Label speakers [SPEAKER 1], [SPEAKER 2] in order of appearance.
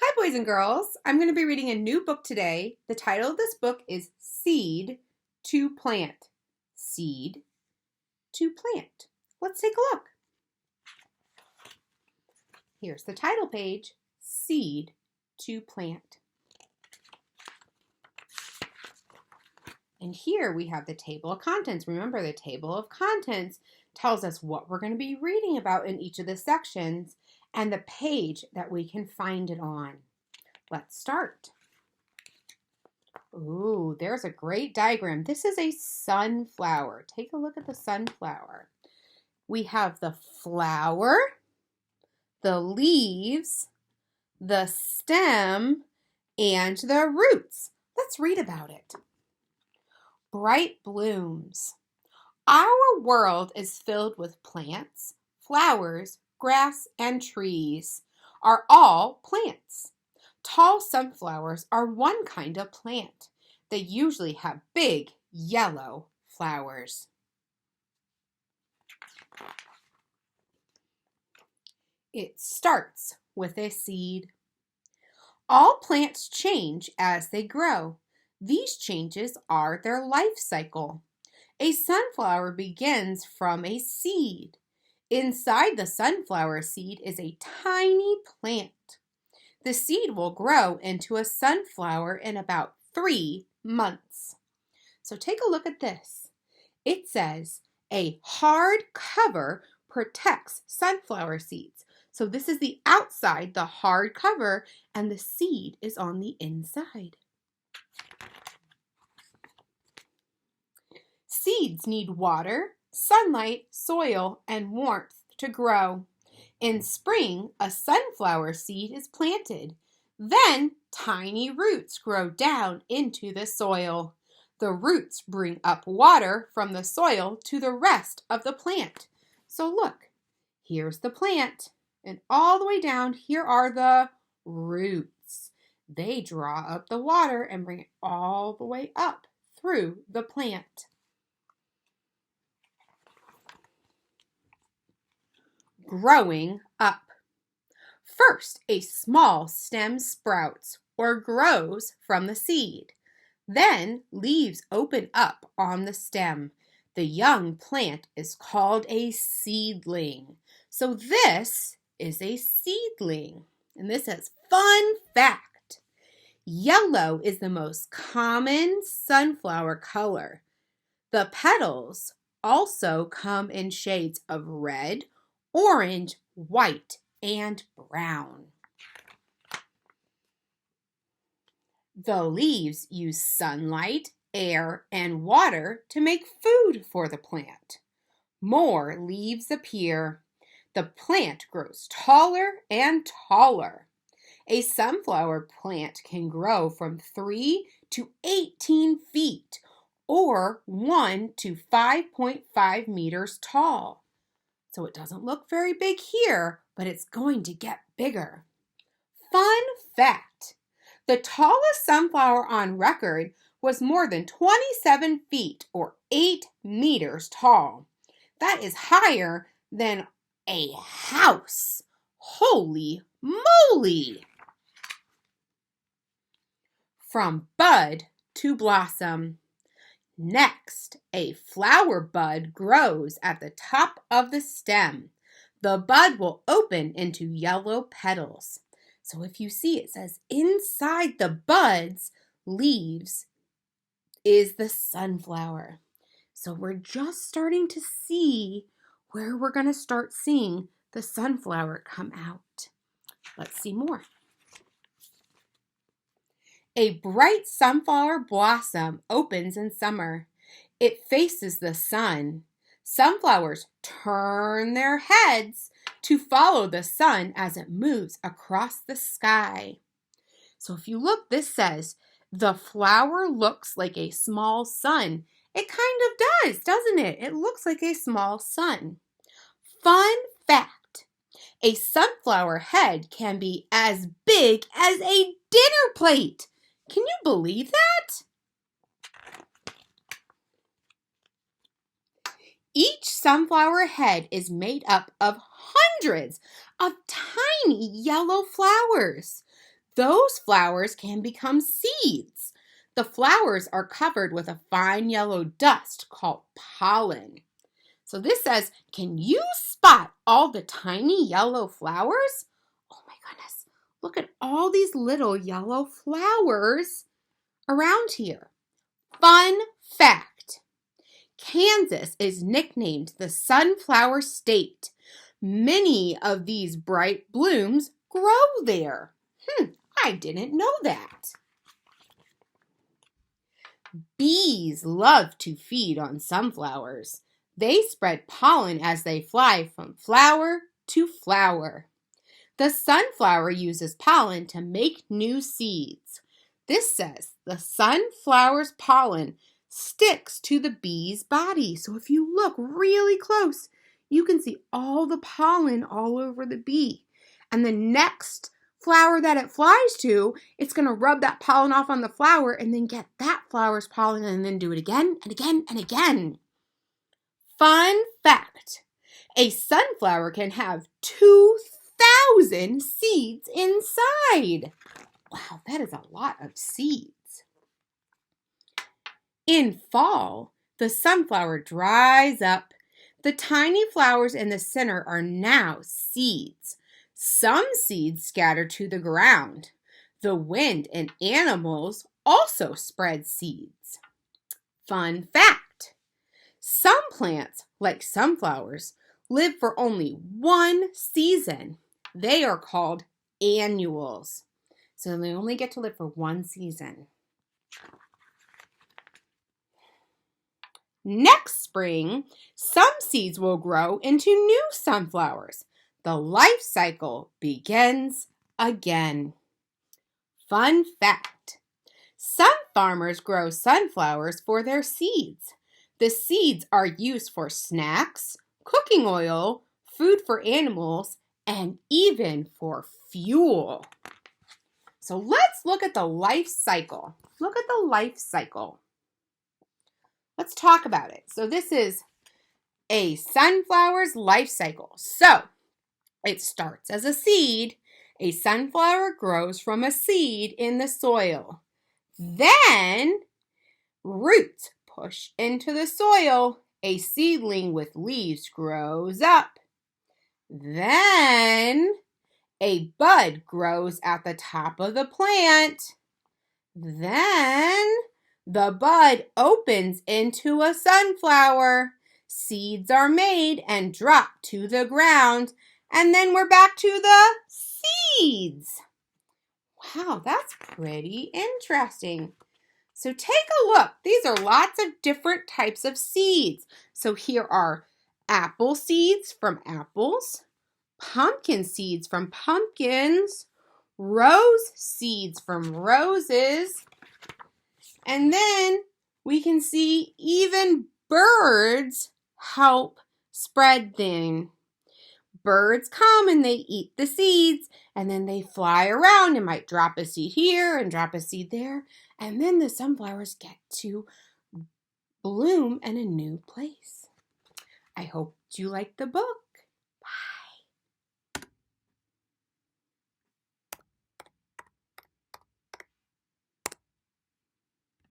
[SPEAKER 1] Hi, boys and girls. I'm going to be reading a new book today. The title of this book is Seed to Plant. Seed to Plant. Let's take a look. Here's the title page, Seed to Plant. And here we have the table of contents. Remember, the table of contents tells us what we're going to be reading about in each of the sections and the page that we can find it on. Let's start. Ooh, there's a great diagram. This is a sunflower. Take a look at the sunflower. We have the flower, the leaves, the stem, and the roots. Let's read about it. Bright blooms. Our world is filled with plants, flowers, grass, and trees are all plants. Tall sunflowers are one kind of plant. They usually have big yellow flowers. It starts with a seed. All plants change as they grow. These changes are their life cycle. A sunflower begins from a seed. Inside the sunflower seed is a tiny plant. The seed will grow into a sunflower in about 3 months. So take a look at this. It says a hard cover protects sunflower seeds. So this is the outside, the hard cover, and the seed is on the inside. Seeds need water, sunlight, soil, and warmth to grow. In spring, a sunflower seed is planted. Then, tiny roots grow down into the soil. The roots bring up water from the soil to the rest of the plant. So look, here's the plant, and all the way down here are the roots. They draw up the water and bring it all the way up through the plant. Growing up. First, a small stem sprouts or grows from the seed. Then, leaves open up on the stem. The young plant is called a seedling. So this is a seedling. And this is fun fact. Yellow is the most common sunflower color. The petals also come in shades of red, orange, white, and brown. The leaves use sunlight, air, and water to make food for the plant. More leaves appear. The plant grows taller and taller. A sunflower plant can grow from 3 to 18 feet or 1 to 5.5 meters tall. So it doesn't look very big here, but it's going to get bigger. Fun fact, the tallest sunflower on record was more than 27 feet or 8 meters tall. That is higher than a house. Holy moly! From bud to blossom. Next, a flower bud grows at the top of the stem. The bud will open into yellow petals. So if you see, it says inside the bud's leaves is the sunflower. So we're just starting to see where we're going to start seeing the sunflower come out. Let's see more. A bright sunflower blossom opens in summer. It faces the sun. Sunflowers turn their heads to follow the sun as it moves across the sky. So if you look, this says, the flower looks like a small sun. It kind of does, doesn't it? It looks like a small sun. Fun fact, a sunflower head can be as big as a dinner plate. Can you believe that? Each sunflower head is made up of hundreds of tiny yellow flowers. Those flowers can become seeds. The flowers are covered with a fine yellow dust called pollen. So this says, can you spot all the tiny yellow flowers? Oh my goodness, look at all these little yellow flowers around here. Fun fact, Kansas is nicknamed the Sunflower State. Many of these bright blooms grow there. I didn't know that. Bees love to feed on sunflowers. They spread pollen as they fly from flower to flower. The sunflower uses pollen to make new seeds. This says the sunflower's pollen sticks to the bee's body. So if you look really close, you can see all the pollen all over the bee. And the next flower that it flies to, it's going to rub that pollen off on the flower and then get that flower's pollen and then do it again and again and again. Fun fact, a sunflower can have 2,000 seeds inside. Wow, that is a lot of seeds. In fall, the sunflower dries up. The tiny flowers in the center are now seeds. Some seeds scatter to the ground. The wind and animals also spread seeds. Fun fact, some plants, like sunflowers, live for only one season. They are called annuals. So they only get to live for one season. Next spring, some seeds will grow into new sunflowers. The life cycle begins again. Fun fact, some farmers grow sunflowers for their seeds. The seeds are used for snacks, cooking oil, food for animals, and even for fuel. So let's look at the life cycle. Look at the life cycle. Let's talk about it. So this is a sunflower's life cycle. So it starts as a seed. A sunflower grows from a seed in the soil. Then roots push into the soil. A seedling with leaves grows up. Then a bud grows at the top of the plant. Then the bud opens into a sunflower. Seeds are made and dropped to the ground. And then we're back to the seeds. Wow, that's pretty interesting. So take a look. These are lots of different types of seeds. So here are apple seeds from apples, pumpkin seeds from pumpkins, rose seeds from roses, and then we can see even birds help spread them. Birds come and they eat the seeds, and then they fly around and might drop a seed here and drop a seed there, and then the sunflowers get to bloom in a new place. I hope you liked the book.